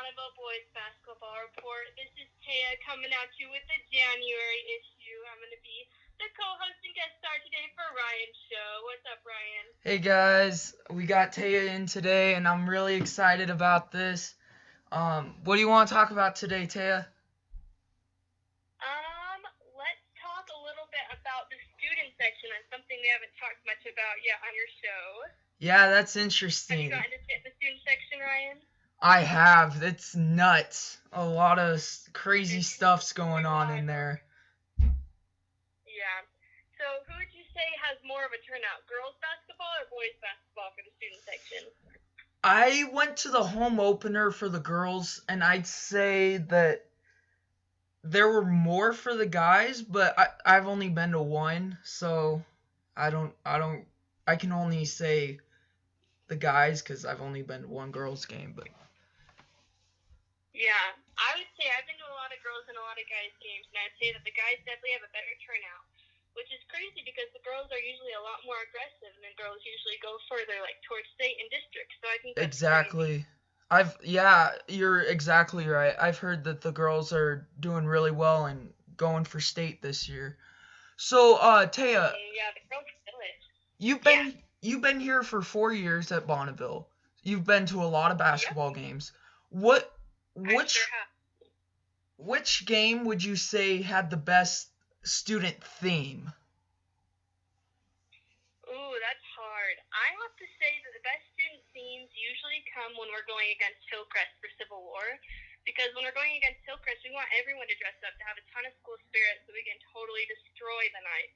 Bonneville Basketball Report. This is Taya coming at you with the January issue. I'm going to be the co-host and guest star today for Ryan's show. What's up, Ryan? Hey guys, we got Taya in today, and I'm really excited about this. What do you want to talk about today, Taya? Let's talk a little bit about the student section. That's something we haven't talked much about yet on your show. Yeah, that's Have you interesting. gotten to sit in the student section, Ryan? I have. It's nuts. A lot of crazy stuff's going on in there. Yeah. So who would you say has more of a turnout, girls basketball or boys basketball for the student section? I went to the home opener for the girls, and I'd say that there were more for the guys, but I've only been to one, so I can only say the guys because I've only been to one girls game, but. Yeah, I would say I've been to a lot of girls and a lot of guys games, and I'd say that the guys definitely have a better turnout, which is crazy because the girls are usually a lot more aggressive, and the girls usually go further, like towards state and district. So I think that's Exactly. crazy. You're exactly right. I've heard that the girls are doing really well and going for state this year. So, Taya, Yeah, the girls kill it. you've Yeah. been here for 4 years at Bonneville. You've been to a lot of basketball games. What I which sure have. which game would you say had the best student theme? Ooh, that's hard. I have to say that the best student themes usually come when we're going against Hillcrest for Civil War. Because when we're going against Hillcrest, we want everyone to dress up, to have a ton of school spirit so we can totally destroy the night.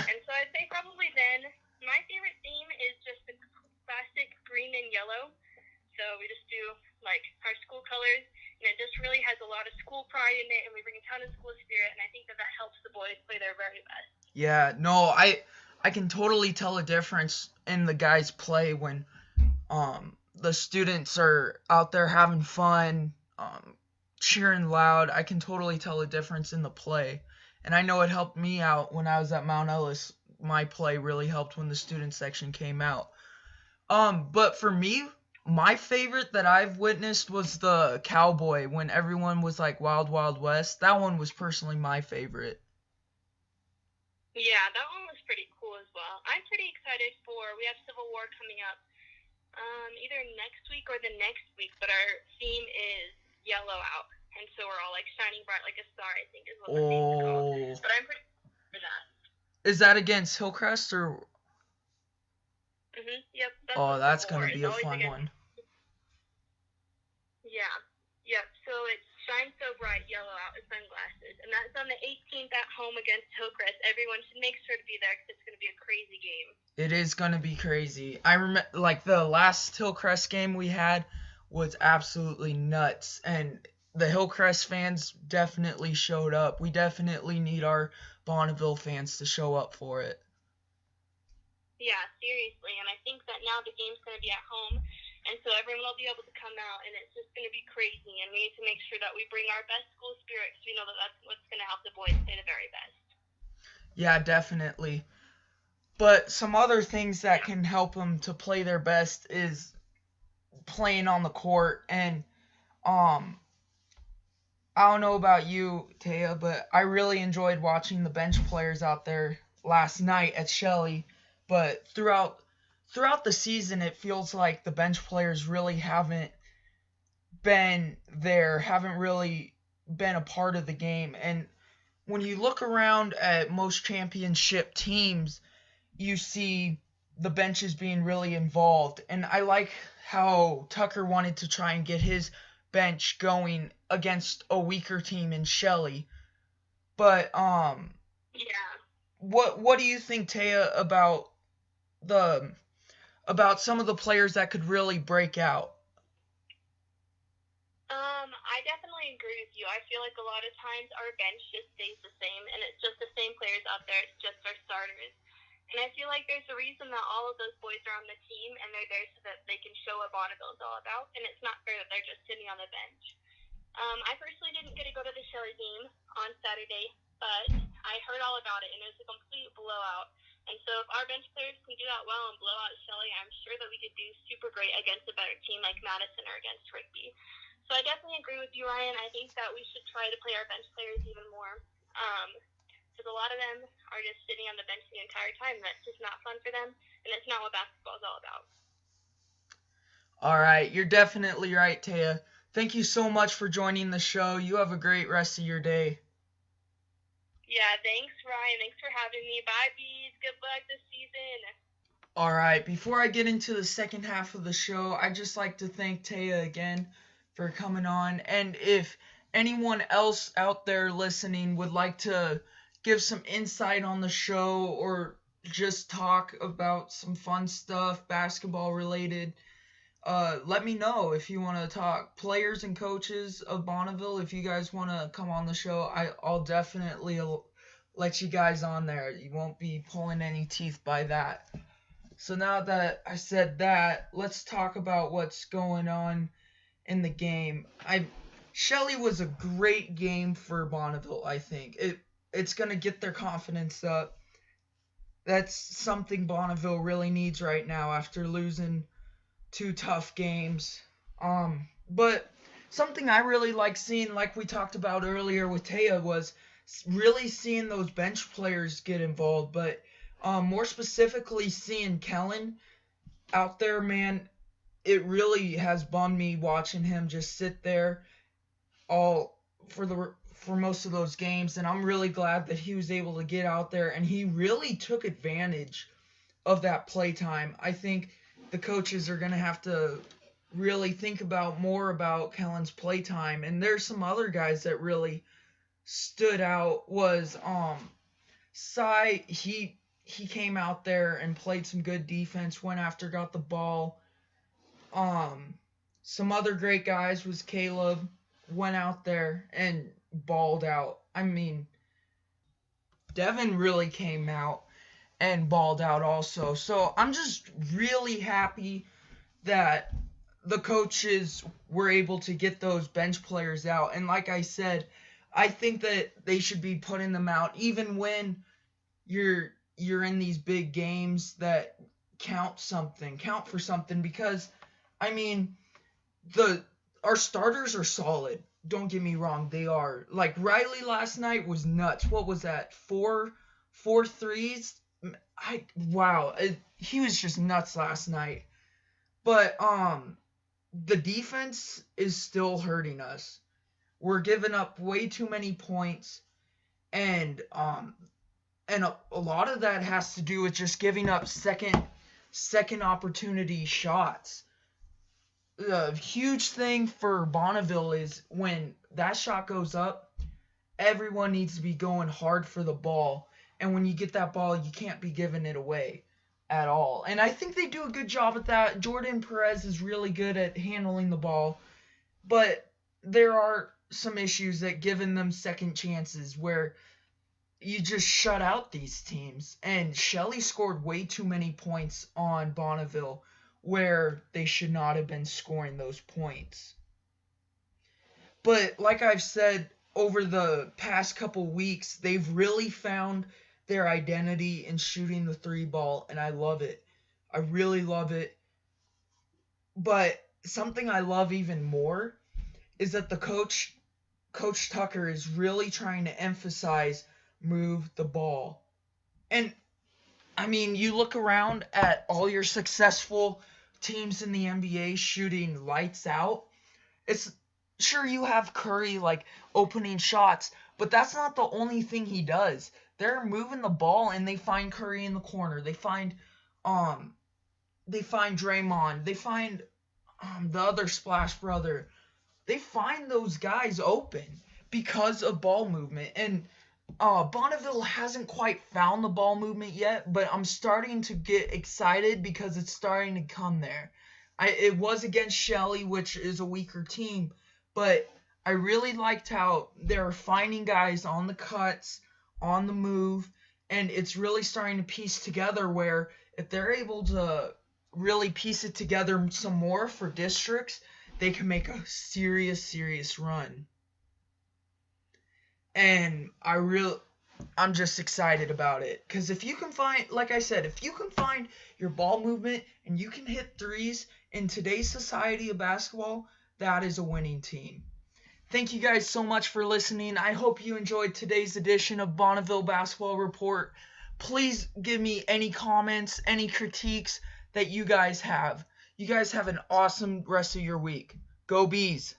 And so I'd say probably then, my favorite theme is just the classic green and yellow. So we just do, like, our school colors, and it just really has a lot of school pride in it, and we bring a ton of school spirit, and I think that helps the boys play their very best. Yeah, no, I can totally tell a difference in the guys' play when the students are out there having fun, cheering loud. I can totally tell a difference in the play. And I know it helped me out when I was at Mount Ellis. My play really helped when the student section came out. But for me, my favorite that I've witnessed was the Cowboy when everyone was like Wild Wild West. That one was personally my favorite. Yeah, that one was pretty cool as well. I'm pretty excited we have Civil War coming up either next week or the next week, but our theme is yellow out. And so we're all like shining bright like a star, I think is what the theme's called. But I'm pretty excited for that. Is that against Hillcrest or? Yep. That's gonna be a fun one. Yeah. Yep. So it's Shine So Bright, Yellow Out with Sunglasses. And that's on the 18th at home against Hillcrest. Everyone should make sure to be there because it's going to be a crazy game. It is going to be crazy. I remember, like, the last Hillcrest game we had was absolutely nuts. And the Hillcrest fans definitely showed up. We definitely need our Bonneville fans to show up for it. Yeah, seriously. And I think that now the game's going to be at home. And so everyone will be able to come out, and it's just going to be crazy. And we need to make sure that we bring our best school spirit because we know that that's what's going to help the boys play the very best. Yeah, definitely. But some other things that can help them to play their best is playing on the court. And I don't know about you, Taya, but I really enjoyed watching the bench players out there last night at Shelley. But throughout the season, it feels like the bench players really haven't been there, haven't really been a part of the game. And when you look around at most championship teams, you see the benches being really involved. And I like how Tucker wanted to try and get his bench going against a weaker team in Shelley. But Yeah. What do you think, Taya, about some of the players that could really break out? I definitely agree with you. I feel like a lot of times our bench just stays the same, and it's just the same players out there. It's just our starters. And I feel like there's a reason that all of those boys are on the team, and they're there so that they can show what Bonneville is all about, and it's not fair that they're just sitting on the bench. I personally didn't get to go to the Shelley game on Saturday, but I heard all about it, and it was a complete blowout. And so if our bench players can do that well and blow out Shelley, I'm sure that we could do super great against a better team like Madison or against Rigby. So I definitely agree with you, Ryan. I think that we should try to play our bench players even more. Because a lot of them are just sitting on the bench the entire time. That's just not fun for them, and it's not what basketball is all about. All right, you're definitely right, Taya. Thank you so much for joining the show. You have a great rest of your day. Yeah, thanks, Ryan. Thanks for having me. Bye, Bees. Good luck this season. All right, before I get into the second half of the show, I'd just like to thank Taya again for coming on. And if anyone else out there listening would like to give some insight on the show or just talk about some fun stuff, basketball related, let me know if you want to talk. Players and coaches of Bonneville, if you guys want to come on the show, I'll definitely let you guys on there. You won't be pulling any teeth by that. So now that I said that, let's talk about what's going on in the game. Shelley was a great game for Bonneville, I think. It's going to get their confidence up. That's something Bonneville really needs right now after losing 2 tough games. But something I really like seeing, like we talked about earlier with Taya, was really seeing those bench players get involved. But more specifically, seeing Kellen out there, man, it really has bummed me watching him just sit there all for most of those games, and I'm really glad that he was able to get out there and he really took advantage of that play time. I think the coaches are going to have to really think about more about Kellen's play time, and there's some other guys that really stood out. Was Cy, he came out there and played some good defense, went after, got the ball. Some other great guys was Caleb, went out there and balled out. I mean, Devin really came out and balled out also. So I'm just really happy that the coaches were able to get those bench players out. And like I said, I think that they should be putting them out even when you're in these big games that count for something, because I mean, our starters are solid. Don't get me wrong, they are. Like Riley last night was nuts. What was that? Four threes? Wow, he was just nuts last night. But the defense is still hurting us. We're giving up way too many points, and a lot of that has to do with just giving up second opportunity shots. The huge thing for Bonneville is when that shot goes up, everyone needs to be going hard for the ball. And when you get that ball, you can't be giving it away at all. And I think they do a good job at that. Jordan Perez is really good at handling the ball. But there are some issues that giving them second chances where you just shut out these teams. And Shelley scored way too many points on Bonneville where they should not have been scoring those points. But like I've said, over the past couple weeks, they've really found their identity in shooting the 3 ball, and I love it. I really love it. But something I love even more is that the Coach Tucker is really trying to emphasize move the ball. And I mean, you look around at all your successful teams in the NBA shooting lights out. It's sure you have Curry like opening shots, but that's not the only thing he does. They're moving the ball and they find Curry in the corner. They find Draymond. They find the other Splash brother. They find those guys open because of ball movement. And Bonneville hasn't quite found the ball movement yet, but I'm starting to get excited because it's starting to come there. It was against Shelley, which is a weaker team, but I really liked how they're finding guys on the cuts, on the move, and it's really starting to piece together where if they're able to really piece it together some more for districts, they can make a serious run. And I'm just excited about it. Because if you can find, like I said, if you can find your ball movement and you can hit threes in today's society of basketball, that is a winning team. Thank you guys so much for listening. I hope you enjoyed today's edition of Bonneville Basketball Report. Please give me any comments, any critiques that you guys have. You guys have an awesome rest of your week. Go Bees!